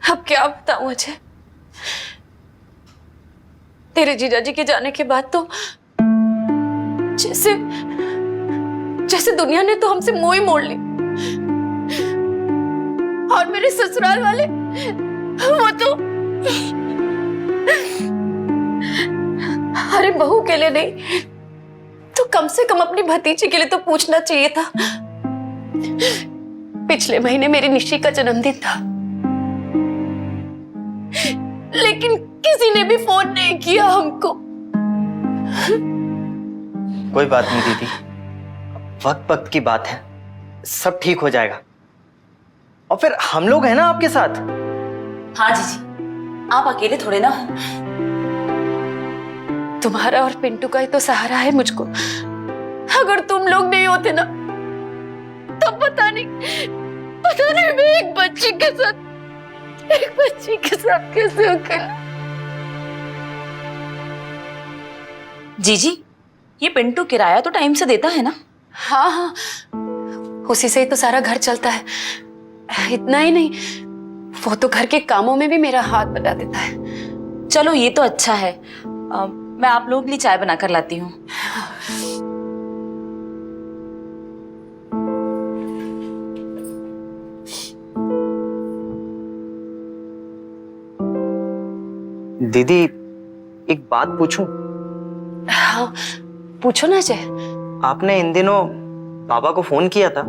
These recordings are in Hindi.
अब क्या बताऊं मुझे। तेरे जीजा जी के जाने के बाद तो जैसे जैसे दुनिया ने तो हमसे मुंह ही मोड़ ली। और मेरे ससुराल वाले वो तो अरे बहू के लिए नहीं तो कम से कम अपनी भतीजी के लिए तो पूछना चाहिए था। पिछले महीने मेरी निशी का जन्मदिन था, लेकिन किसी ने भी फोन नहीं किया हमको। कोई बात नहीं दीदी, वक्त वक्त की बात है, सब ठीक हो जाएगा। और फिर हम लोग हैं ना आपके साथ। हाँ जीजी, आप अकेले थोड़े ना। तुम्हारा और पिंटू का ही तो सहारा है मुझको। अगर तुम लोग नहीं होते ना तब पता नहीं मैं एक बच्ची के साथ कैसे अकेले। जीजी, ये पिंटू किराया तो टाइम से देता है ना? हाँ हाँ, उसी से ही तो सारा घर चलता है। इतना ही नहीं, वो तो घर के कामों में भी मेरा हाथ बटा देता है। चलो ये तो अच्छा है। मैं आप लोगों के लिए चाय बना कर लाती हूँ। दीदी एक बात पूछूं? हाँ पूछो ना जय। आपने इन दिनों बाबा को फोन किया था?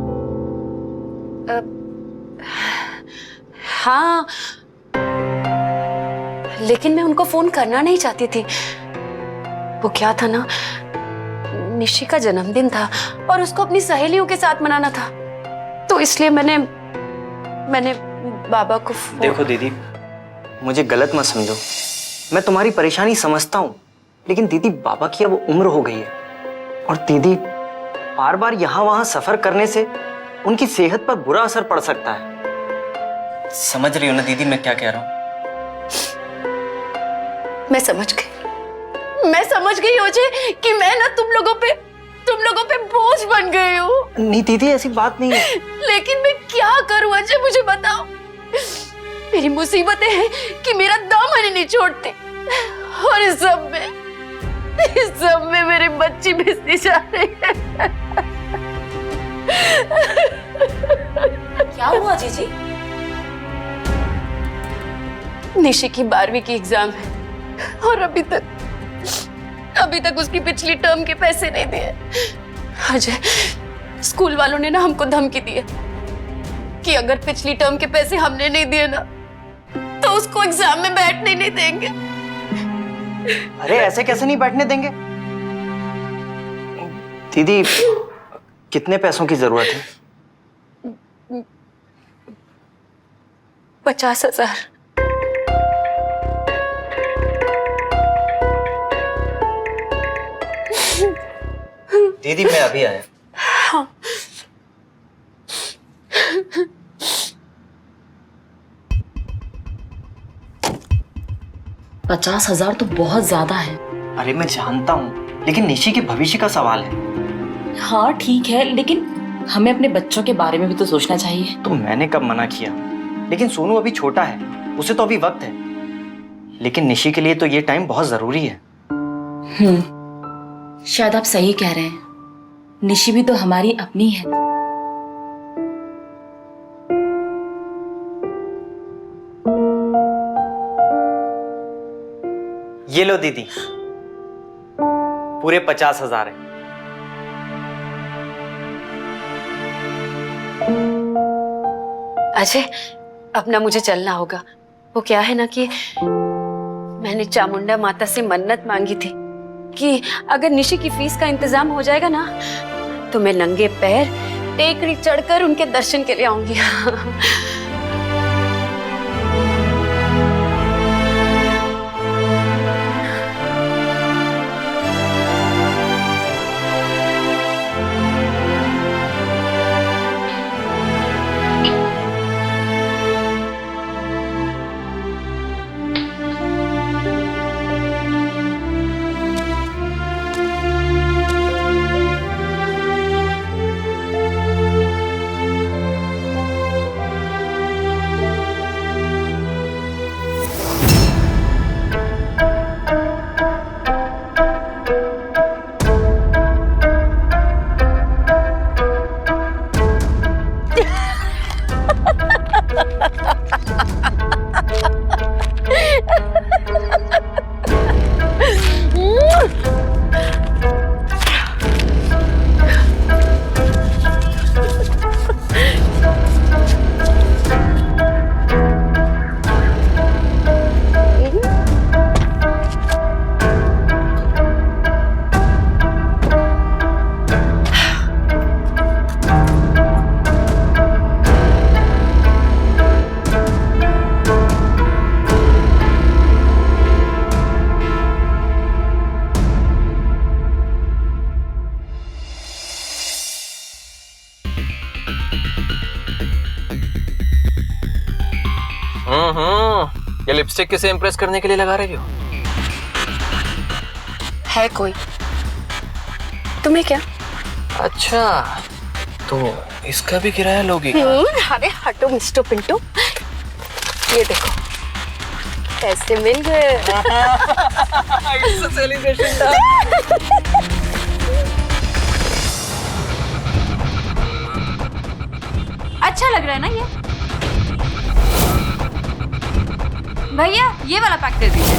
हाँ, लेकिन मैं उनको फोन करना नहीं चाहती थी। वो क्या था ना, निशी का जन्मदिन था और उसको अपनी सहेलियों के साथ मनाना था, तो इसलिए मैंने बाबा को देखो दीदी, मुझे गलत मत समझो, मैं तुम्हारी परेशानी समझता हूँ, लेकिन दीदी बाबा की अब उम्र हो गई है और दीदी बार बार यहाँ वहां सफर करने से उनकी सेहत पर बुरा असर पड़ सकता है। समझ रही हो ना दीदी मैं क्या कह रहा हूँ? मैं समझ गई अजय कि मैं ना तुम लोगों पे बोझ बन गई हूँ। नहीं दीदी ऐसी बात नहीं है। लेकिन मैं क्या करूँ अजय, मुझे बताओ। मेरी मुसीबतें हैं कि मेरा दामन नहीं छोड़ते और इस सब में मेरी बच्ची भिसती जा रही है। क्या हुआ जीजी? निशी की 12वीं की एग्जाम है और अभी तक उसकी पिछली टर्म के पैसे नहीं दिए। अजय, स्कूल वालों ने ना हमको धमकी दी है कि अगर पिछली टर्म के पैसे हमने नहीं दिए ना तो उसको एग्जाम में बैठने नहीं देंगे। अरे ऐसे कैसे नहीं बैठने देंगे? दीदी कितने पैसों की जरूरत है? 50,000। दीदी मैं अभी आया। हाँ। $50,000 तो बहुत ज्यादा है। अरे मैं जानता हूँ, लेकिन निशी के भविष्य का सवाल है। हाँ ठीक है, लेकिन हमें अपने बच्चों के बारे में भी तो सोचना चाहिए। तो मैंने कब मना किया? लेकिन सोनू अभी छोटा है, उसे तो अभी वक्त है, लेकिन निशी के लिए तो ये टाइम बहुत जरूरी है। शायद आप सही कह रहे हैं, निशी भी तो हमारी अपनी है। ये लो दीदी, पूरे 50,000 है। अजय, अब ना मुझे चलना होगा। वो क्या है ना कि मैंने चामुंडा माता से मन्नत मांगी थी कि अगर निशी की फीस का इंतजाम हो जाएगा ना तो मैं नंगे पैर टेकड़ी चढ़कर उनके दर्शन के लिए आऊंगी। ये लिपस्टिक किसे इम्प्रेस करने के लिए लगा रही हो? है कोई? तुम्हें क्या? अच्छा, तो इसका भी किराया लोगी? अरे हटो मिस्टर पिंटू, ये देखो पैसे मिल गए। सेलिब्रेशन अच्छा लग रहा है ना ये? भैया ये वाला पैक दे दीजिए।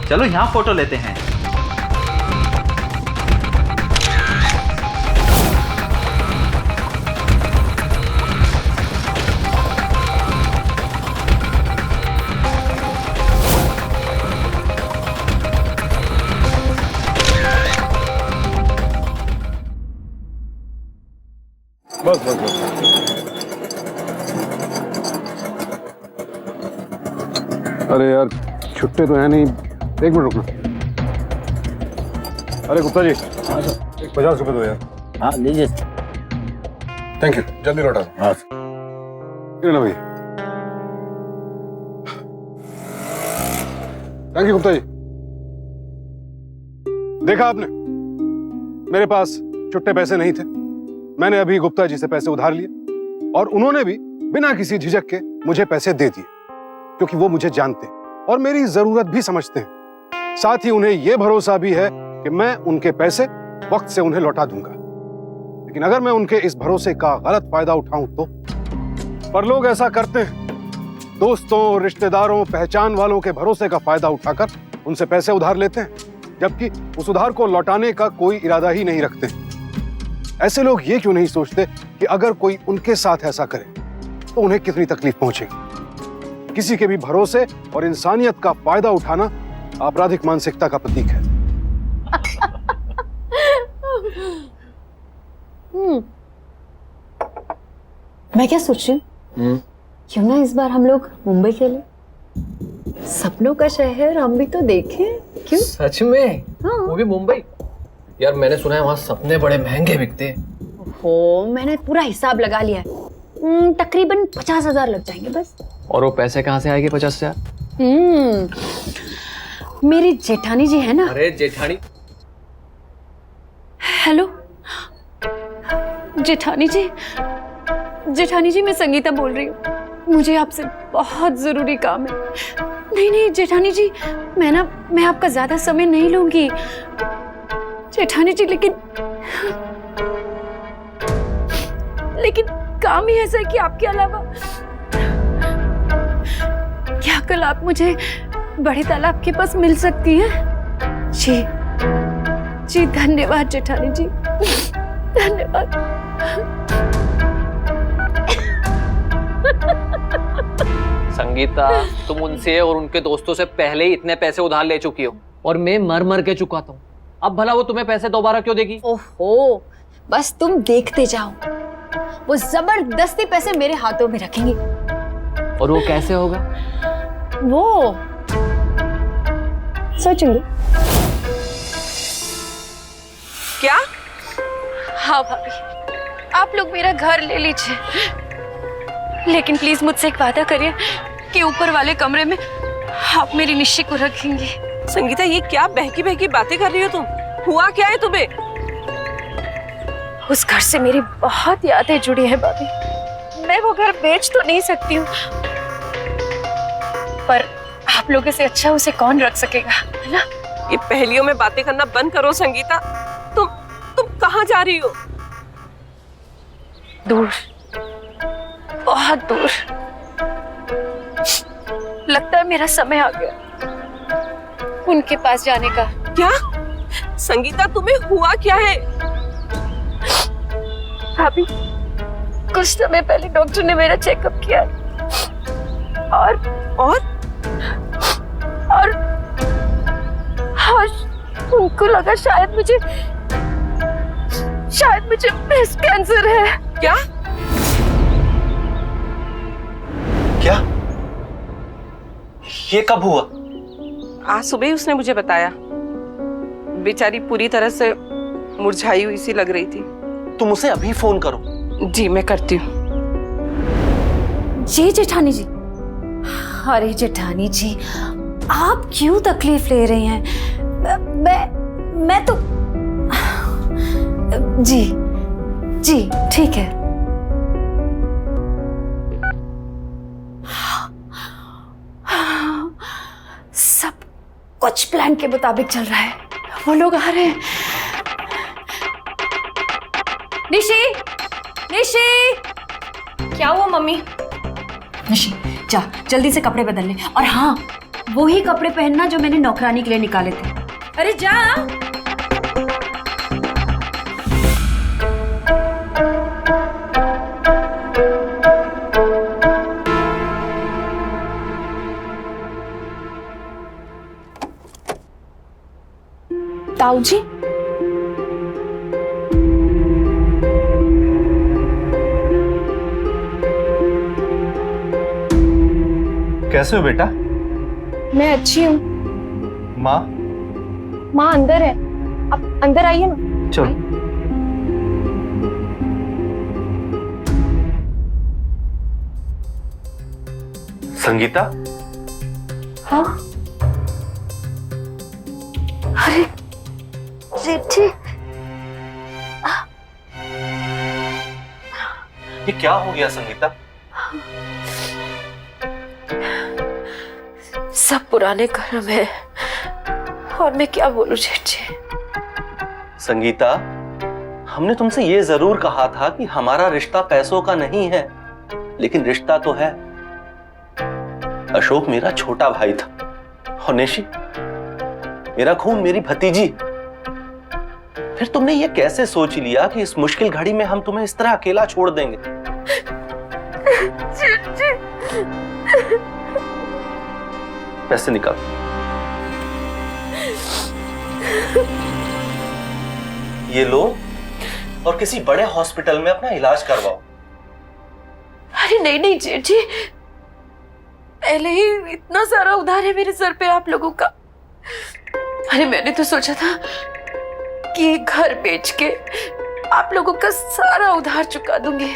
चलो यहाँ फोटो लेते हैं। बस बस बस। अरे यार छुट्टे तो है नहीं, एक मिनट रुकना। अरे गुप्ता जी, एक 50 रुपए दो यार। हाँ लीजिए। थैंक यू, जल्दी लौटा दो। हाँ ये लो भैया। Thank you Gupta ji. देखा आपने, मेरे पास छुट्टे पैसे नहीं थे। मैंने अभी गुप्ता जी से पैसे उधार लिए और उन्होंने भी बिना किसी झिझक के मुझे पैसे दे दिए, क्योंकि वो मुझे जानते हैं और मेरी जरूरत भी समझते हैं। साथ ही उन्हें यह भरोसा भी है कि मैं उनके पैसे वक्त से उन्हें लौटा दूंगा। लेकिन अगर मैं उनके इस भरोसे का गलत फायदा उठाऊं तो? पर लोग ऐसा करते हैं, दोस्तों, रिश्तेदारों, पहचान वालों के भरोसे का फायदा उठाकर उनसे पैसे उधार लेते हैं, जबकि उस उधार को लौटाने का कोई इरादा ही नहीं रखते। ऐसे लोग ये क्यों नहीं सोचते कि अगर कोई उनके साथ ऐसा करे तो उन्हें कितनी तकलीफ पहुंचेगी। किसी के भी भरोसे और इंसानियत का फायदा उठाना आपराधिक मानसिकता का प्रतीक है। मैं क्या सोच रही हूँ, क्यों ना इस बार हम लोग मुंबई चले? सपनों का शहर हम भी तो देखें, क्यों? सच में? हाँ। वो भी मुंबई? यार मैंने सुना है वहाँ सपने बड़े महंगे बिकते हैं। हो, मैंने पूरा हिसाब लगा लिया है। तकरीबन 50,000 लग जाएंगे बस। और वो पैसे कहाँ से आएंगे 50,000? मेरी जेठानी जी है ना। अरे जेठानी? हेलो जेठानी जी, जेठानी जी मैं संगीता बोल रही हूँ। मुझे आपसे बहुत जरूरी काम है। नहीं नहीं जेठानी जी, मैं आपका ज्यादा समय नहीं लूंगी जेठानी जी, लेकिन काम ही ऐसा है कि आपके अलावा क्या कल आप मुझे बड़े तालाब के पास मिल सकती हैं? जी जी धन्यवाद जेठानी जी, धन्यवाद। संगीता, तुम उनसे और उनके दोस्तों से पहले ही इतने पैसे उधार ले चुकी हो और मैं मर मर के चुकाता हूँ। अब भला वो तुम्हें पैसे दोबारा क्यों देगी? ओहो, बस तुम देखते जाओ, वो जबरदस्ती पैसे मेरे हाथों में रखेंगे। और वो कैसे होगा? वो सोचूंगी। क्या? हाँ भाभी, आप लोग मेरा घर ले लीजिए, लेकिन प्लीज मुझसे एक वादा करिए कि ऊपर वाले कमरे में आप मेरी निशी को रखेंगे। संगीता, ये क्या बहकी बहकी बातें कर रही हो तुम? हुआ क्या है तुम्हें? उस घर से मेरी बहुत यादें जुड़ी हैं भाभी। मैं वो घर बेच तो नहीं सकती हूँ, पर आप लोगों से अच्छा उसे कौन रख सकेगा, है ना? ये पहेलियों में बातें करना बंद करो संगीता। तुम कहाँ जा रही हो? दूर, बहुत दूर। लगता है मेरा समय आ गया उनके पास जाने का। क्या? संगीता, तुम्हें हुआ क्या है? भाभी, कुछ समय पहले डॉक्टर ने मेरा चेकअप किया और उनको लगा शायद मुझे ब्रेस्ट कैंसर है। क्या? क्या? ये कब हुआ? आज सुबह ही उसने मुझे बताया। बेचारी पूरी तरह से मुरझाई हुई सी लग रही थी। तुम उसे अभी फोन करो। जी मैं करती हूँ। जी जेठानी जी। अरे जेठानी जी, आप क्यों तकलीफ ले रही हैं? मैं तो जी जी ठीक है। सब कुछ प्लान के मुताबिक चल रहा है। वो लोग आ रहे हैं। निशी, निशी, क्या हुआ मम्मी? निशी जा जल्दी से कपड़े बदल ले, और हाँ वो ही कपड़े पहनना जो मैंने नौकरानी के लिए निकाले थे। अरे जा। ताऊ जी, कैसे हो बेटा? मैं अच्छी हूँ। माँ? माँ अंदर है, आप अंदर आइए ना। चलो। संगीता? हाँ? अरे जेठी, ये क्या हो गया संगीता? सब पुराने कर्म है, और मैं क्या बोलूं जेठ जी। संगीता, हमने तुमसे ये जरूर कहा था कि हमारा रिश्ता पैसों का नहीं है, लेकिन रिश्ता तो है। अशोक मेरा छोटा भाई था, और निशी मेरा खून, मेरी भतीजी। फिर तुमने ये कैसे सोच लिया कि इस मुश्किल घड़ी में हम तुम्हें इस तरह अकेला छोड़ देंगे? पैसे निकाल। ये लो, और किसी बड़े हॉस्पिटल में अपना इलाज करवाओ। अरे नहीं नहीं जेठ जी, पहले ही इतना सारा उधार है मेरे सर पे आप लोगों का। अरे मैंने तो सोचा था कि घर बेच के आप लोगों का सारा उधार चुका दूंगी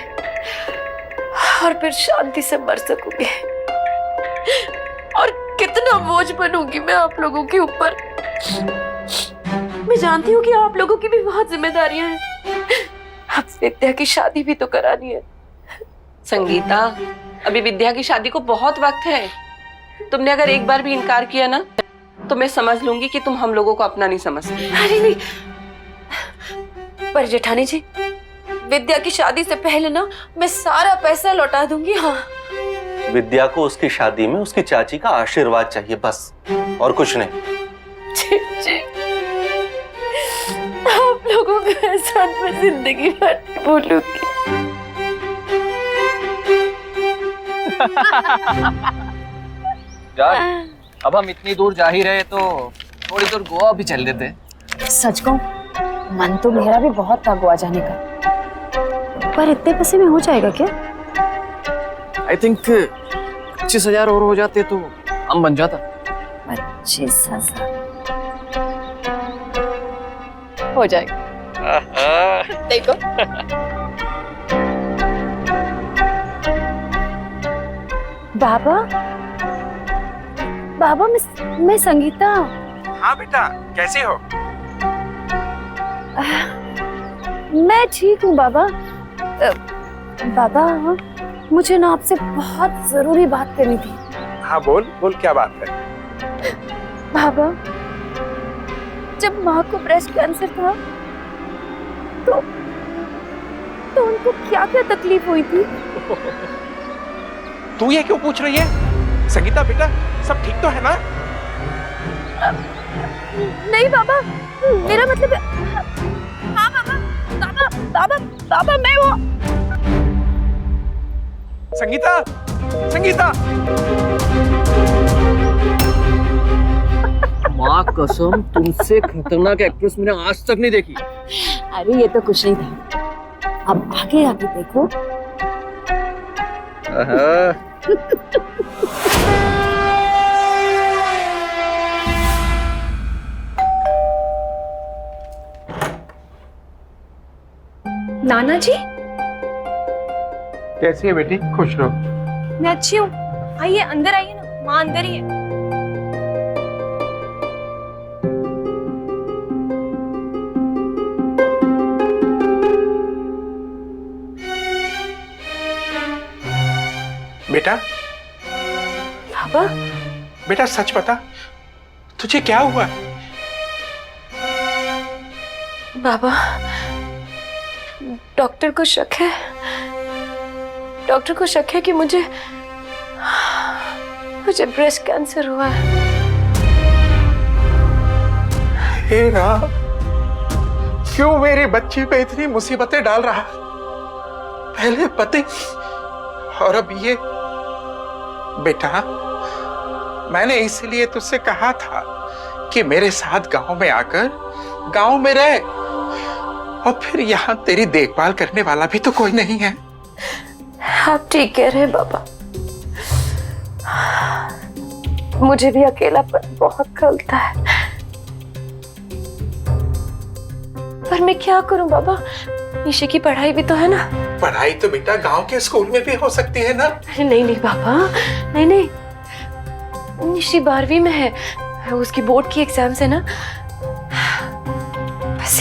और फिर शांति से मर सकूंगी, और कितना बोझ बनूंगी मैं आप लोगों के ऊपर। मैं जानती हूँ कि आप लोगों की भी बहुत जिम्मेदारियां हैं। अब विद्या की शादी भी तो करानी है। संगीता, अभी विद्या की शादी को बहुत वक्त है। तुमने अगर एक बार भी इनकार किया ना, तो मैं समझ लूंगी कि तुम हम लोगों को अपना नहीं समझती। अरे नहीं, पर जेठानी जी, विद्या की शादी से पहले ना मैं सारा पैसा लौटा दूंगी। हाँ, विद्या को उसकी शादी में उसकी चाची का आशीर्वाद चाहिए, बस, और कुछ नहीं। जी, जी। आप लोगों के एहसान में जिंदगी भर नहीं भूलूंगी। जान, अब हम इतनी दूर जा ही रहे तो थोड़ी दूर गोवा भी चल देते। सच कहूं, मन तो मेरा भी बहुत था गोवा जाने का, पर इतने पैसे में हो जाएगा क्या? आई थिंक 25,000 और हो जाते तो हम बन जाता। 25,000 हो जाएगा। देखो, बाबा, बाबा मैं संगीता। हाँ बेटा, कैसी हो? मैं ठीक हूँ बाबा। बाबा, मुझे ना आपसे बहुत जरूरी बात करनी थी। हाँ बोल बोल, क्या बात है? बाबा, जब माँ को ब्रेस्ट कैंसर था तो उनको क्या क्या तकलीफ हुई थी? तू ये क्यों पूछ रही है? संगीता बेटा, सब ठीक तो है ना? नहीं बाबा, मेरा मतलब हाँ बाबा, बाबा बाबा बाबा मैं वो। संगीता, संगीता, माँ कसम, तुमसे खतरनाक एक्ट्रेस मैंने आज तक नहीं देखी। अरे ये तो कुछ नहीं था, अब आगे आगे देखो। नाना जी, कैसी है बेटी? खुश रहो। मैं अच्छी हूँ। आइए अंदर आइए ना, माँ अंदर ही है। बेटा, पापा, बेटा सच बता, तुझे क्या हुआ? बाबा, डॉक्टर को शक है। डॉक्टर को शक है कि मुझे ब्रेस्ट कैंसर हुआ है। हे राम, क्यों मेरी बच्ची पे इतनी मुसीबतें डाल रहा? पहले पति और अब ये। बेटा, मैंने इसलिए तुझसे कहा था कि मेरे साथ गांव में आकर गांव में रह, और फिर यहाँ तेरी देखभाल करने वाला भी तो कोई नहीं है। आप ठीक कह रहे हैं बाबा, मुझे भी अकेलापन बहुत खलता है। पर मैं क्या करूं बाबा, निशे की पढ़ाई भी तो है ना। पढ़ाई तो बेटा गांव के स्कूल में भी हो सकती है ना। नहीं नहीं बाबा, नहीं नहीं, निशी 12वीं में है, उसकी बोर्ड की एग्जाम्स है ना। बस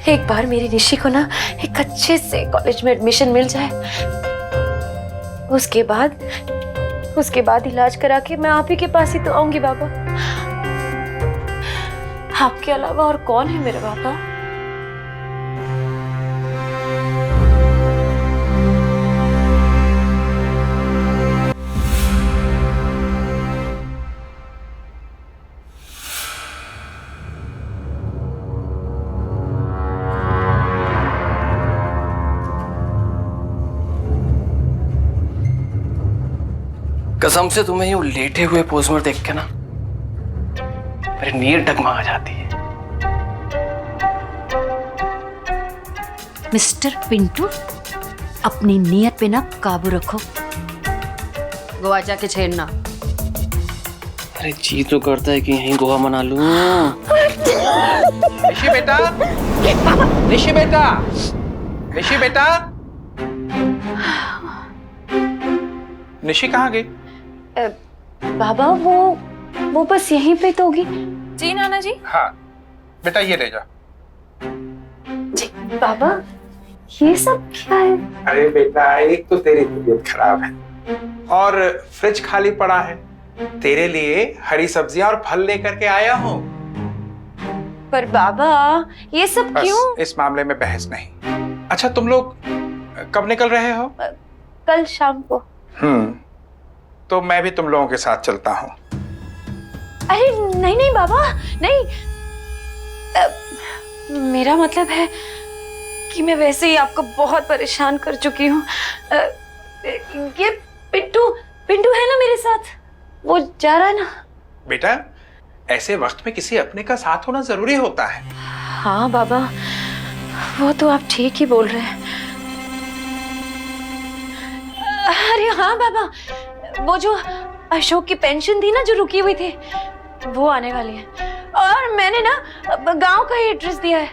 एक बार मेरी निशी को ना एक अच्छे से कॉलेज में एडमिशन मिल जाए, उसके बाद इलाज करा के मैं आप ही के पास ही तो आऊंगी बाबा। आपके अलावा और कौन है मेरे बाबा? कसम से तुम्हें यूं लेटे हुए पोज में देख के ना मेरी नीयत डगमगा जाती है। मिस्टर पिंटू, अपनी नीयत पे ना काबू रखो। गोवा जाके छेड़ना। अरे जी तो करता है कि यहीं गोवा मना लूं। निशी बेटा, निशी बेटा, निशी बेटा, निशी कहाँ गई? बाबा वो बस यहीं पे तो होगी। जी नाना जी। हाँ बेटा, ये ले जा। जी बाबा, ये सब क्या है? अरे बेटा, एक तो तेरी तबीयत खराब है और फ्रिज खाली पड़ा है, तेरे लिए हरी सब्जियां और फल लेकर के आया हूँ। पर बाबा, ये सब बस क्यों? इस मामले में बहस नहीं। अच्छा, तुम लोग कब निकल रहे हो? कल शाम को। तो मैं भी तुम लोगों के साथ चलता हूँ। अरे नहीं नहीं बाबा, नहीं। मेरा मतलब है कि मैं वैसे ही आपको बहुत परेशान कर चुकी हूँ। ये पिंटू है ना मेरे साथ, वो जा रहा है ना। बेटा, ऐसे वक्त में किसी अपने का साथ होना जरूरी होता है। हाँ बाबा, वो तो आप ठीक ही बोल रहे हैं। अरे हाँ बाबा, वो जो अशोक की पेंशन थी ना जो रुकी हुई थी, वो आने वाली है। और मैंने ना गांव का ही एड्रेस दिया है,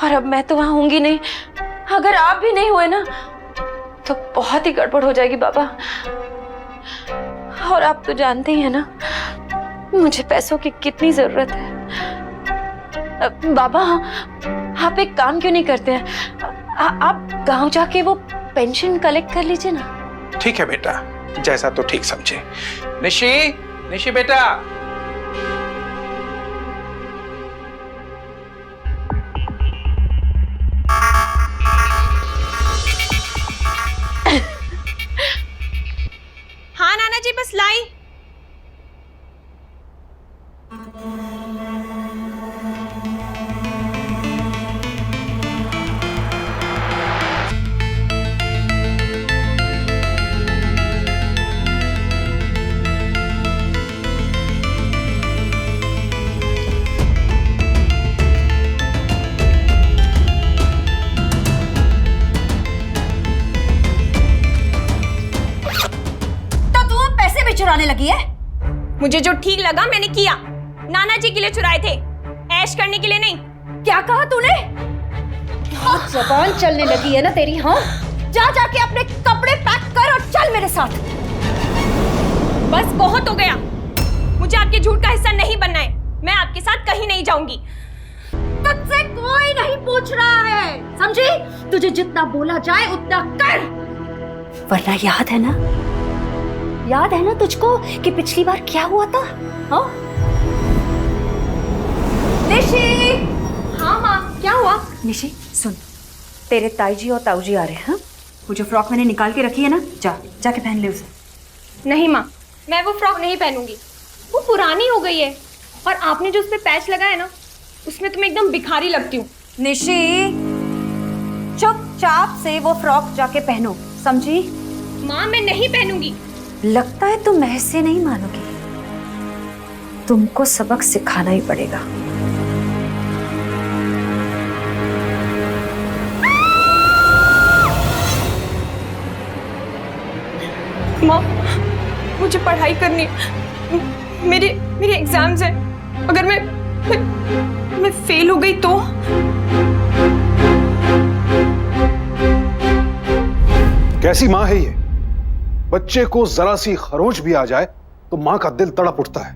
और अब मैं तो वहां होंगी नहीं। अगर आप भी नहीं हुए ना तो बहुत ही गड़बड़ हो जाएगी बाबा। और आप तो जानते ही हैं ना मुझे पैसों की कितनी जरूरत है। बाबा, आप एक काम क्यों नहीं करते हैं, आप गांव जाके वो पेंशन कलेक्ट कर लीजिए ना। ठीक है बेटा, जैसा तो ठीक समझे। निशी बेटा, हाँ नाना जी, बस लाई। चुराने लगी है? मुझे जो ठीक लगा मैंने किया। नाना जी के लिए चुराए थे, ऐश करने के लिए नहीं। क्या कहा तूने? बहुत जबान चलने लगी है ना तेरी, हाँ? जा जाके अपने कपड़े पैक कर और चल मेरे साथ। बस बहुत हो गया, मुझे आपके झूठ का हिस्सा नहीं बनना है। मैं आपके साथ कहीं नहीं जाऊंगी। तुझसे कोई नहीं पूछ रहा है, समझी? तुझे जितना बोला जाए उतना कर, वरना याद है ना, याद है ना तुझको कि पिछली बार क्या हुआ था? हाँ निशी। हाँ माँ, क्या हुआ? निशी सुन, तेरे ताई जी और ताऊ जी आ रहे हैं। हाँ, वो जो फ्रॉक मैंने निकाल के रखी है ना, जाके पहन ले उसे। नहीं माँ, मैं वो फ्रॉक नहीं पहनूंगी, वो पुरानी हो गई है। और आपने जो उस पे पैच लगाया ना, उसमें तुम एकदम भिखारी लगती हूँ। निशी चुपचाप से वो फ्रॉक जाके पहनो, समझी? माँ मैं नहीं पहनूंगी। लगता है तुम ऐसे नहीं मानोगी, तुमको सबक सिखाना ही पड़ेगा। माँ मुझे पढ़ाई करनी है, मेरे एग्जाम्स हैं। अगर मैं फेल हो गई तो? कैसी माँ है ये? बच्चे को जरा सी खरोंच भी आ जाए तो मां का दिल तड़प उठता है।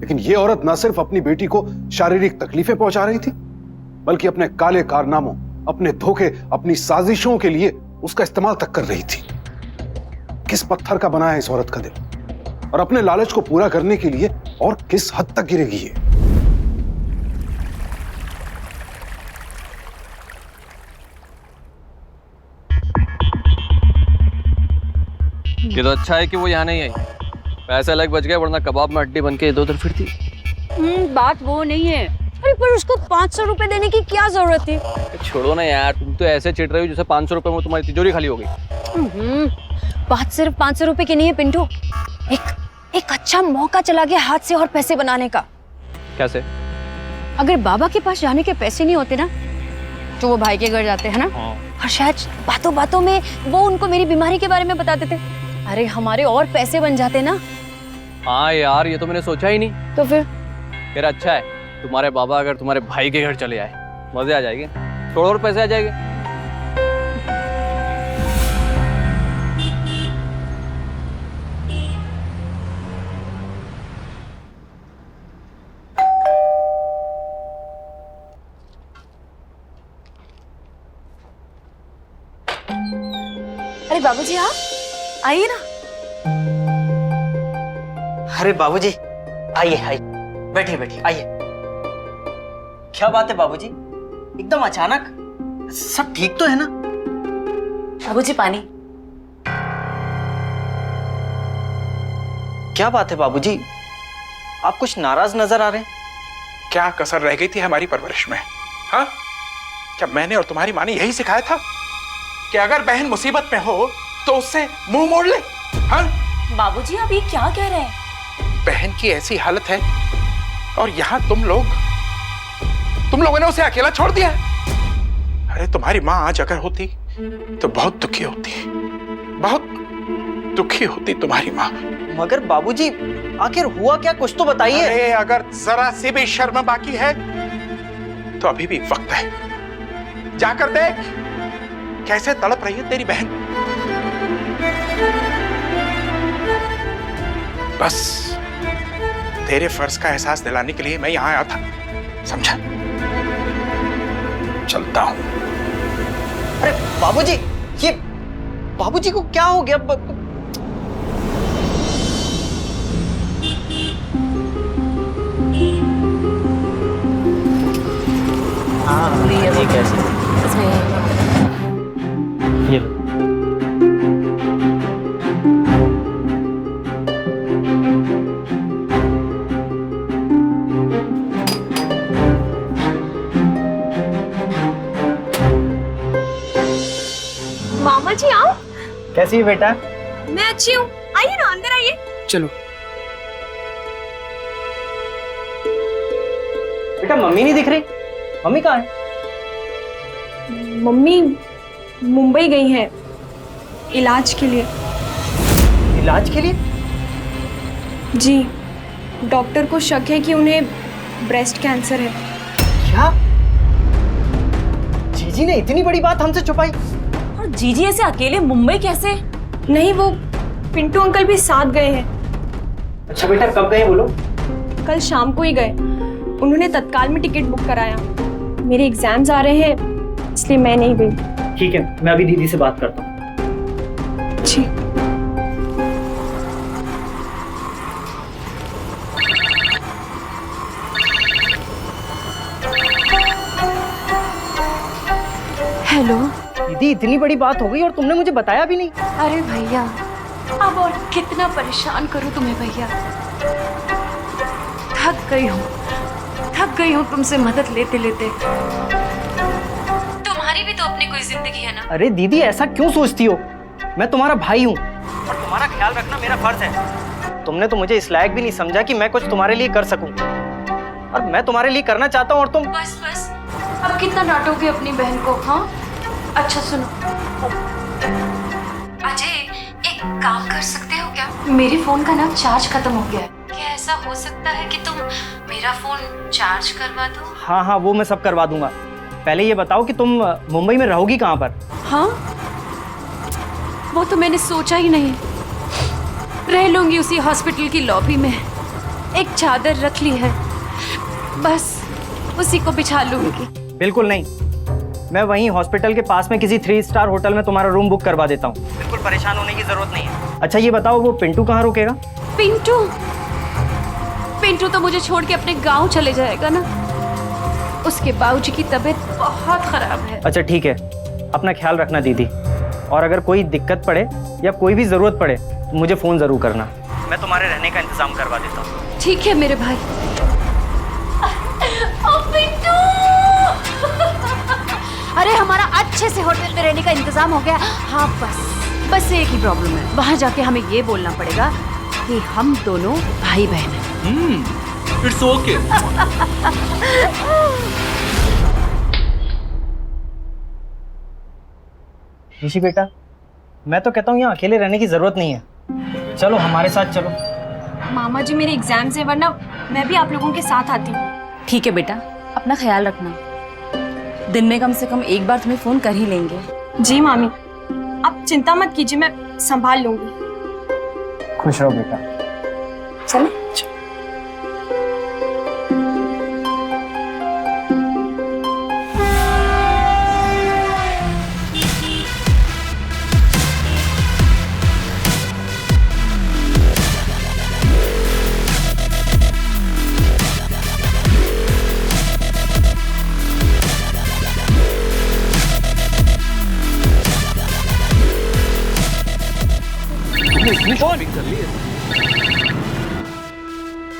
लेकिन ये औरत न सिर्फ अपनी बेटी को शारीरिक तकलीफें पहुंचा रही थी, बल्कि अपने काले कारनामों, अपने धोखे, अपनी साजिशों के लिए उसका इस्तेमाल तक कर रही थी। किस पत्थर का बना है इस औरत का दिल, और अपने लालच को पूरा करने के लिए और किस हद तक गिरेगी ये? ये तो अच्छा है कि वो यहाँ नहीं आई, पैसे अलग बच गए, वरना कबाब में हड्डी बन के इधर उधर फिरती। बात वो नहीं है। अरे पर उसको 500 रुपए देने की क्या जरूरत थी? छोड़ो ना यार, तुम तो ऐसे चिढ़ रही हो जैसे 500 रुपए में तुम्हारी तिजोरी खाली हो गई। बात सिर्फ 500 रुपए की नहीं है पिंटू, एक अच्छा मौका चला गया हाथ से और पैसे बनाने का। कैसे? अगर बाबा के पास जाने के पैसे नहीं होते ना, तो वो भाई के घर जाते हैं ना, और शायद बातों बातों में वो उनको मेरी बीमारी के बारे में बता देते। अरे हमारे और पैसे बन जाते ना। हाँ यार, ये तो मैंने सोचा ही नहीं। तो फिर अच्छा है तुम्हारे बाबा अगर तुम्हारे भाई के घर चले आए, मजे आ जाएंगे, थोड़े और पैसे आ जाएंगे। अरे बाबूजी आप आइए ना। अरे बाबूजी आइए आइए, बैठिए बैठिए, आइए। क्या बात है बाबूजी, एकदम अचानक? सब ठीक तो है ना? बाबूजी पानी। क्या बात है बाबूजी, आप कुछ नाराज नजर आ रहे हैं। क्या कसर रह गई थी हमारी परवरिश में? हाँ, क्या मैंने और तुम्हारी माँ ने यही सिखाया था कि अगर बहन मुसीबत में हो तो उससे मुंह मोड़ ले? हाँ? बाबूजी आप ये क्या कह रहे हैं? बहन की ऐसी हालत है और यहाँ तुम लोगों ने उसे अकेला छोड़ दिया। अरे तुम्हारी माँ आज अगर होती तो बहुत दुखी होती, बहुत दुखी होती तुम्हारी माँ। मगर बाबूजी आखिर हुआ क्या, कुछ तो बताइए। अरे अगर जरा सी भी शर्म बाकी है तो अभी भी वक्त है, जाकर देख कैसे तड़प रही है तेरी बहन। बस तेरे फर्ज का एहसास दिलाने के लिए मैं यहां आया था, समझा? चलता हूं। अरे बाबूजी, ये बाबूजी को क्या हो गया? हाँ, ये कैसे? ये लो। मामा जी आओ। कैसी है बेटा? मैं अच्छी हूँ, आइए ना अंदर आइए। चलो बेटा, मम्मी नहीं दिख रही, मम्मी कहाँ है? मम्मी मुंबई गई हैं इलाज के लिए। इलाज के लिए? जी, डॉक्टर को शक है कि उन्हें ब्रेस्ट कैंसर है। क्या? जी जीजी ने इतनी बड़ी बात हमसे छुपाई। और जीजी ऐसे अकेले मुंबई कैसे? नहीं, वो पिंटू अंकल भी साथ गए हैं। अच्छा बेटा, कब गए बोलो? कल शाम को ही गए। उन्होंने तत्काल में टिकट बुक कराया। मेरे एग्जाम्स आ रहे हैं, इसलिए मैं नहीं गई। ठीक है, मैं अभी दीदी से बात करता हूँ। जी। हेलो। दीदी, इतनी बड़ी बात हो गई और तुमने मुझे बताया भी नहीं। अरे भैया, अब और कितना परेशान करूं तुम्हें भैया। थक गई हूँ तुमसे मदद लेते लेते। तुम्हारी भी तो अपनी कोई जिंदगी है ना। अरे दीदी, ऐसा क्यों सोचती हो? मैं तुम्हारा भाई हूँ और तुम्हारा ख्याल रखना मेरा फर्ज है। तुमने तो मुझे इस लायक भी नहीं समझा कि मैं कुछ तुम्हारे लिए कर सकूं, और मैं तुम्हारे लिए करना चाहता हूँ और तुम। बस अब कितना डांटोगे अपनी बहन को? हाँ, अच्छा सुनो अजय, एक काम कर सकते हो क्या? मेरे फोन का ना चार्ज खत्म हो गया है। क्या ऐसा हो सकता है कि तुम मेरा फोन चार्ज करवा दो? हाँ, वो मैं सब करवा दूंगा। पहले ये बताओ कि तुम मुंबई में रहोगी कहाँ पर? हाँ, वो तो मैंने सोचा ही नहीं। रह लूंगी उसी हॉस्पिटल की लॉबी में। एक चादर रख ली है, बस उसी को बिछा लूंगी। बिल्कुल नहीं, मैं वहीं हॉस्पिटल के पास में किसी 3 स्टार होटल में तुम्हारा रूम बुक करवा देता हूँ। बिल्कुल परेशान होने की जरूरत नहीं है। अच्छा ये बताओ, वो पिंटू कहाँ रुकेगा? पिंटू तो मुझे छोड़ के अपने गांव चले जाएगा ना। उसके बाबूजी की तबीयत बहुत खराब है। अच्छा ठीक है, अपना ख्याल रखना दीदी, और अगर कोई दिक्कत पड़े या कोई भी जरूरत पड़े तो मुझे फोन जरूर करना। मैं तुम्हारे रहने का इंतजाम करवा देता हूँ। ठीक है मेरे भाई। पिंटू! अरे हमारा अच्छे से होटल में रहने का इंतजाम हो गया। हाँ, बस एक ही प्रॉब्लम है। वहां जाके हमें ये बोलना पड़ेगा कि हम दोनों भाई बहन हैं। It's okay. ऋषि बेटा, मैं तो कहता हूँ यहाँ अकेले रहने की जरूरत नहीं है। चलो हमारे साथ चलो। मामा जी, मेरे एग्जाम्स है, वरना मैं भी आप लोगों के साथ आती। ठीक है बेटा, अपना ख्याल रखना। दिन में कम से कम एक बार तुम्हें फोन कर ही लेंगे। जी मामी, आप चिंता मत कीजिए, मैं संभाल लूंगी। खुश रहो बेटा। चले।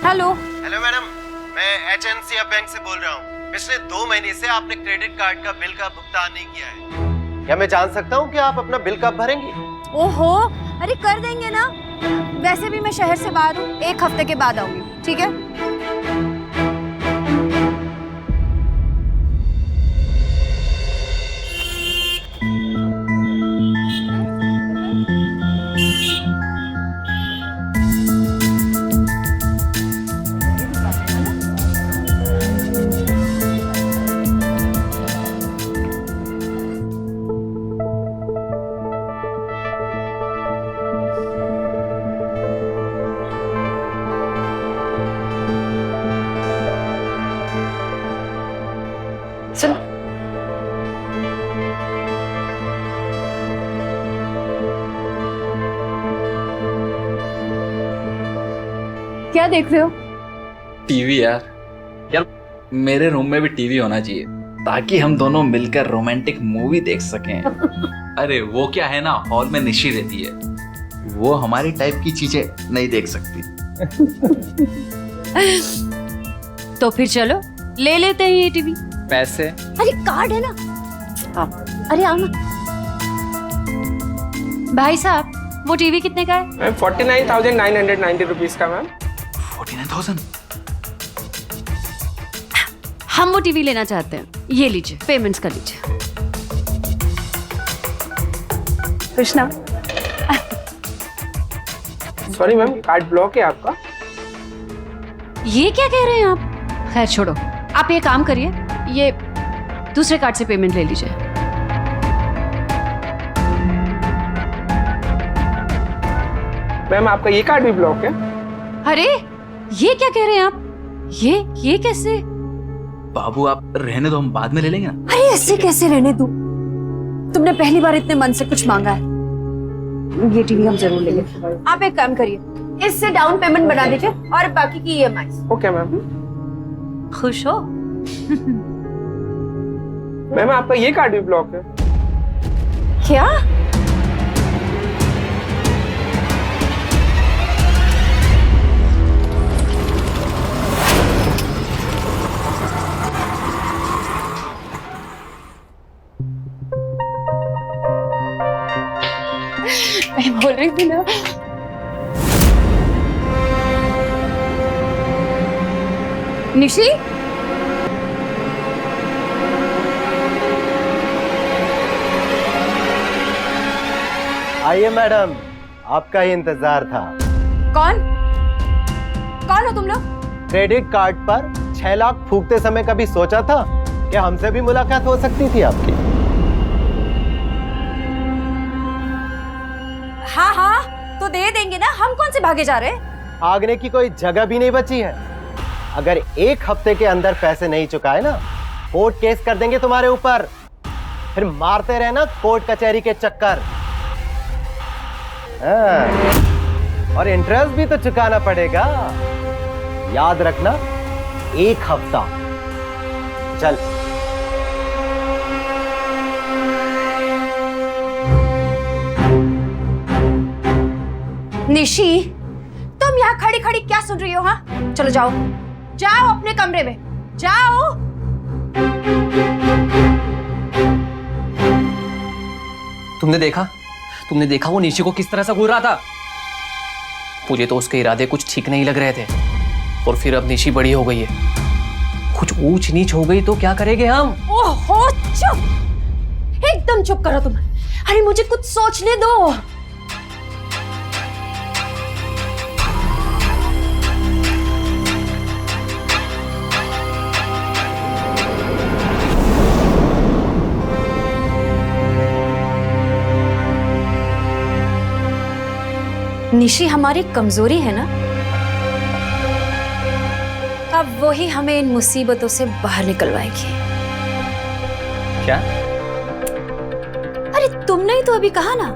हेलो मैडम, मैं HNC बैंक से बोल रहा हूँ। पिछले 2 महीने से आपने क्रेडिट कार्ड का बिल का भुगतान नहीं किया है। क्या मैं जान सकता हूँ कि आप अपना बिल कब भरेंगी? ओहो, अरे कर देंगे ना। वैसे भी मैं शहर से बाहर हूँ, 1 हफ्ते के बाद आऊंगी। ठीक है? चलो। क्या देख रहे हो? टीवी यार मेरे रूम में भी टीवी होना चाहिए ताकि हम दोनों मिलकर रोमांटिक मूवी देख सकें। अरे वो क्या है ना, हॉल में निशी रहती है, वो हमारी टाइप की चीजें नहीं देख सकती। तो फिर चलो ले लेते हैं ये टीवी। पैसे? अरे कार्ड है ना। अरे आओ ना। भाई साहब, वो टीवी कितने का है? मैम 49,990 रुपीज का। मैम 49,000? हम वो टीवी लेना चाहते हैं। ये लीजिए, पेमेंट्स कर लीजिए। Krishna, sorry ma'am, card block है आपका। ये क्या कह रहे हैं आप? खैर छोड़ो, आप ये काम करिए, ये दूसरे कार्ड से पेमेंट ले लीजिए। मैम आपका ये कार्ड भी ब्लॉक है। अरे ये क्या कह रहे हैं आप? ये कैसे? बाबू आप रहने दो, हम बाद में ले लेंगे ना। अरे ऐसे कैसे रहने दूं? तुमने पहली बार इतने मन से कुछ मांगा है। ये टीवी हम जरूर लेंगे। आप एक काम करिए, इससे डाउन पेमेंट बना दीजिए और बाकी की EMI। Okay ma'am. खुश हो? मैम आपका ये कार्ड भी ब्लॉक है। क्या? मैं बोल रही थी ना, निशी, आइए मैडम, आपका ही इंतजार था। कौन हो तुम लोग? क्रेडिट कार्ड पर 6 लाख फूकते समय कभी सोचा था कि हमसे भी मुलाकात हो सकती थी आपकी? हाँ तो दे देंगे ना, हम कौन से भागे जा रहे हैं? भागने की कोई जगह भी नहीं बची है। अगर 1 हफ्ते के अंदर पैसे नहीं चुकाए ना, कोर्ट केस कर देंगे तुम्हारे ऊपर। फिर मारते रहना कोर्ट कचहरी के चक्कर। और इंटरेस्ट भी तो चुकाना पड़ेगा, याद रखना। 1 हफ्ता। चल। निशी, तुम यहाँ खड़ी खड़ी क्या सुन रही हो? हाँ चलो जाओ अपने कमरे में जाओ। तुमने देखा वो निशी को किस तरह से घूर रहा था? मुझे तो उसके इरादे कुछ ठीक नहीं लग रहे थे। और फिर अब निशी बड़ी हो गई है, कुछ ऊंच नीच हो गई तो क्या करेंगे हम? ओहो चुप, एकदम चुप करो तुम। अरे मुझे कुछ सोचने दो। निशी हमारी कमजोरी है ना, अब वही हमें इन मुसीबतों से बाहर निकलवाएगी। क्या? अरे तुमने ही तो अभी कहा ना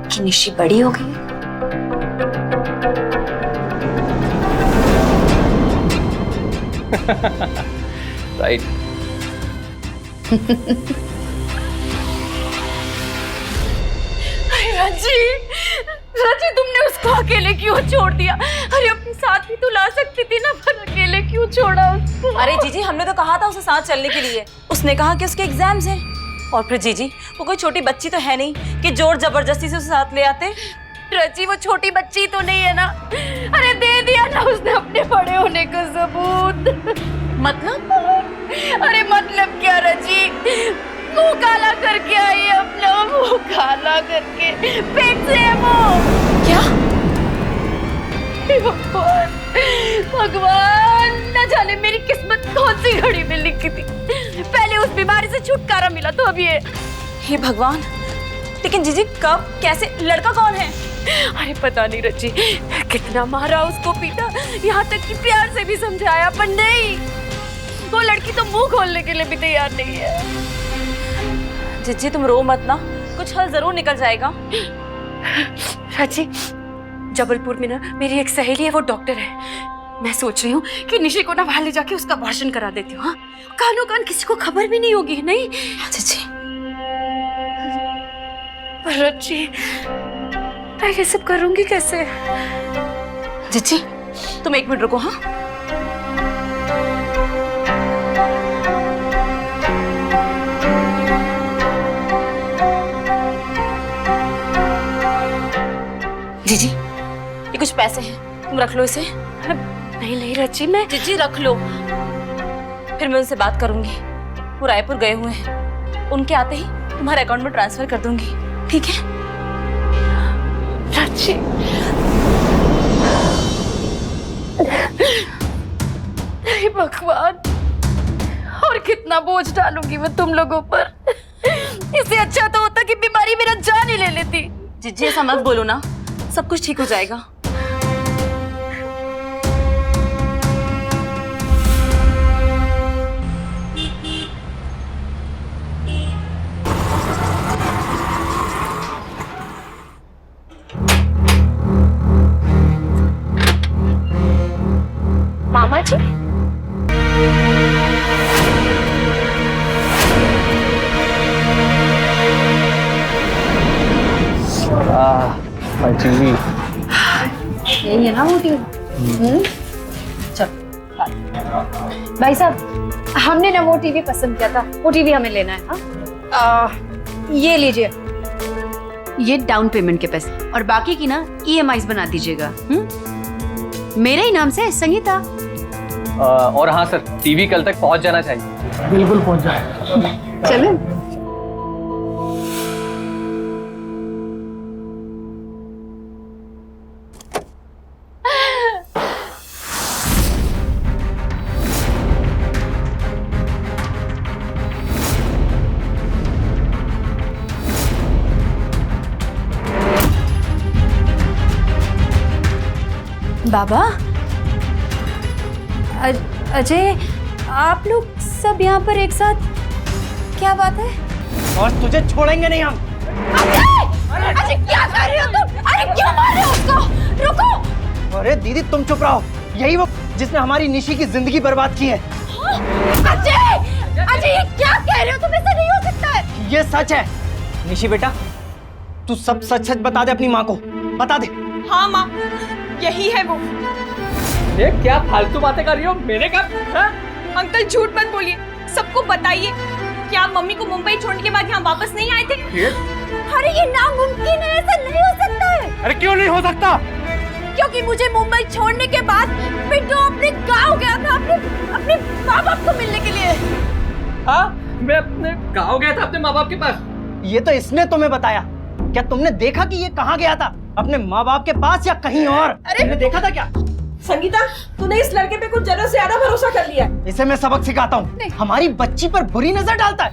कि निशी बड़ी हो गई है। राइट। राजी तुमने उसको अकेले क्यों छोड़ दिया? अरे अपने साथ भी तो ला सकती थी ना, पर अकेले क्यों छोड़ा उसको? अरे जीजी, हमने तो कहा था उसे साथ चलने के लिए। उसने कहा कि उसके एग्जाम्स हैं। और फिर जीजी, वो कोई छोटी बच्ची तो है नहीं कि जोर जबरदस्ती से उसे साथ ले आते। रची वो छोटी बच्ची तो नहीं है ना। अरे दे दिया ना उसने अपने बड़े होने का सबूत। मतलब? अरे मतलब क्या रची? मुंह काला करके आई है अपना, मुंह काला करके, पेट से है वो। क्या? भगवान न जाने मेरी किस्मत कौन सी घड़ी में लिखी थी। पहले उस बीमारी से छुटकारा मिला तो अब ये। हे भगवान, लेकिन जीजी कब, कैसे, लड़का कौन है? अरे पता नहीं रची, कितना मारा उसको, पीटा, यहाँ तक कि प्यार से भी समझाया, पर नहीं, वो लड़की तो मुंह खोलने के लिए भी तैयार नहीं है। जीजी तुम रो मत ना, कुछ हल जरूर निकल जाएगा। राजी, जबलपुर में ना मेरी एक सहेली है, वो डॉक्टर है। मैं सोच रही हूँ कि निशी को ना वहां ले जाके उसका अबॉर्शन करा देती हूँ। हाँ, कानो कान किसी को खबर भी नहीं होगी। नहीं जीजी, राजी, मैं ये सब करूंगी कैसे? जीजी तुम 1 मिनट रुको। हाँ जीजी, ये कुछ पैसे हैं, तुम रख लो इसे। नहीं नहीं रची, मैं। जीजी रख लो, फिर मैं उनसे बात करूंगी। वो रायपुर गए हुए हैं, उनके आते ही तुम्हारे अकाउंट में ट्रांसफर कर दूंगी, ठीक है? रची, हे भगवान, और कितना बोझ डालूंगी मैं तुम लोगों पर। इससे अच्छा तो होता कि बीमारी मेरा जान ही ले लेती। जीजी ऐसा मत बोलो ना, सब कुछ ठीक हो जाएगा। मामा जी, यही है ना वो टीवी? चल भाई साहब, हमने ना वो टीवी पसंद किया था, वो टीवी हमें लेना है। हाँ ये लीजिए, ये डाउन पेमेंट के पैसे और बाकी की ना EMIs बना दीजिएगा। मेरे ही नाम से संगीता। और हाँ सर, टीवी कल तक पहुंच जाना चाहिए। बिल्कुल पहुंच जाए। चलो। बाबा, अजय, आप लोग सब यहाँ पर एक साथ, क्या बात है? और तुझे छोड़ेंगे नहीं हम। अजय क्या कर रहे हो तुम? अरे क्यों मार रहे हो उसको? रुको। अरे दीदी तुम चुप रहो, यही वो जिसने हमारी निशी की जिंदगी बर्बाद की है। अजय, अजय ये क्या कह रहे हो तुम? ऐसा नहीं हो सकता है। ये सच है। निशी बेटा, तू सब सच सच बता दे अपनी माँ को, बता दे। हाँ माँ, यही है वो। ये क्या फालतू बातें कर रही हो? मैंने कहा अंकल झूठ मत बोलिए, सबको बताइए। क्या आप मम्मी को मुंबई छोड़ने के बाद यहाँ वापस नहीं आए थे? अरे ये नामुमकिन है, ऐसा नहीं हो सकता है। अरे क्यों नहीं हो सकता? क्योंकि मुझे मुंबई छोड़ने के बाद पिंटू अपने गांव गया था, अपने माँ बाप को मिलने के लिए। हाँ, मैं अपने गाँव गया था अपने माँ बाप के पास। ये तो इसने तुम्हें बताया। क्या तुमने देखा कि ये कहाँ गया था? अपने माँ बाप के पास या कहीं और? तुमने देखा था क्या? संगीता, तूने इस लड़के पे कुछ जरूरत से ज्यादा भरोसा कर लिया। इसे मैं सबक सिखाता हूँ। हमारी बच्ची पर बुरी नजर डालता है।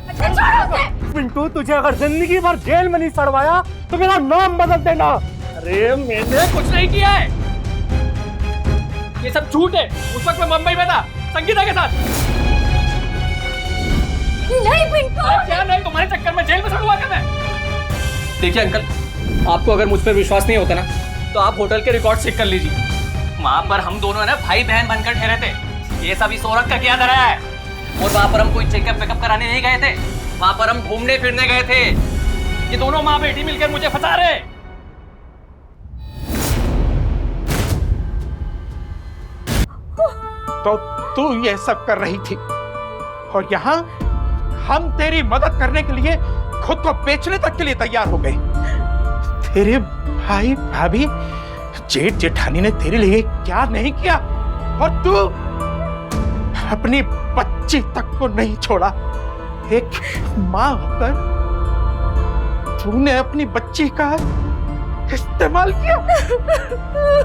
पिंटू, तुझे अगर जिंदगी भर जेल में नहीं सड़वाया तो मेरा नाम बदल देना। अरे मैंने कुछ नहीं किया है, ये सब झूठ है। उस वक्त मैं मुंबई में था संगीता के साथ। नहीं पिंटू, क्या नहीं? तुम्हारे चक्कर में जेल में सड़वा था मैं। देखिए अंकल, आपको अगर मुझ पर विश्वास नहीं होता ना, तो आप होटल के रिकॉर्ड चेक कर लीजिए। वहाँ पर हम दोनों ना भाई बहन बनकर ठहरे थे। ये सब इस औरत का क्या धरा है? और वहाँ पर हम कोई चेकअप वेकअप कराने नहीं गए थे, वहाँ पर हम घूमने फिरने गए थे। ये दोनों माँ बेटी मिलकर मुझे फंसा रहे। तो तू ये सब कर रही थी और यहाँ हम तेरी मदद करने के लिए खुद को बेचने तक के लिए तैयार हो गए। तेरे भाई भाभी जेठ जेठानी ने तेरे लिए क्या नहीं किया, और तू अपनी बच्ची तक को नहीं छोड़ा। एक माँ होकर तूने अपनी बच्ची का इस्तेमाल किया।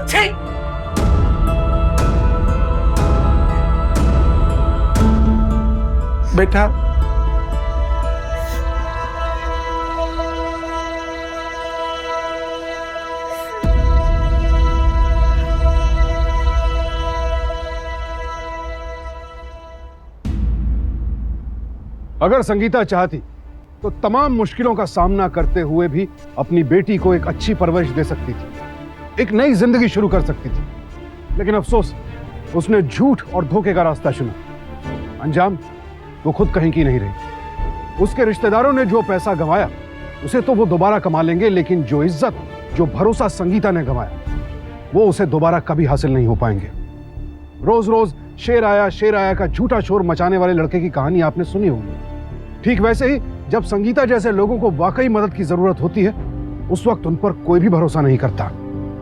छी! बेटा, अगर संगीता चाहती तो तमाम मुश्किलों का सामना करते हुए भी अपनी बेटी को एक अच्छी परवरिश दे सकती थी, एक नई जिंदगी शुरू कर सकती थी। लेकिन अफसोस, उसने झूठ और धोखे का रास्ता चुना। अंजाम वो खुद कहीं की नहीं रही। उसके रिश्तेदारों ने जो पैसा गंवाया उसे तो वो दोबारा कमा लेंगे, लेकिन जो इज्जत, जो भरोसा संगीता ने गंवाया, वो उसे दोबारा कभी हासिल नहीं हो पाएंगे। रोज रोज शेर आया का झूठा शोर मचाने वाले लड़के की कहानी आपने सुनी होगी। ठीक वैसे ही जब संगीता जैसे लोगों को वाकई मदद की जरूरत होती है, उस वक्त उन पर कोई भी भरोसा नहीं करता।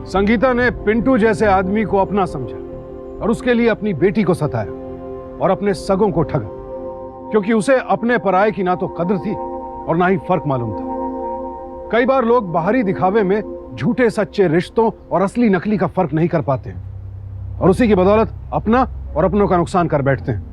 संगीता ने पिंटू जैसे आदमी को अपना समझा और उसके लिए अपनी बेटी को सताया और अपने सगों को ठगा, क्योंकि उसे अपने पराये की ना तो कद्र थी और ना ही फर्क मालूम था। कई बार लोग बाहरी दिखावे में झूठे सच्चे रिश्तों और असली नकली का फर्क नहीं कर पाते और उसी की बदौलत अपना और अपनों का नुकसान कर बैठते हैं।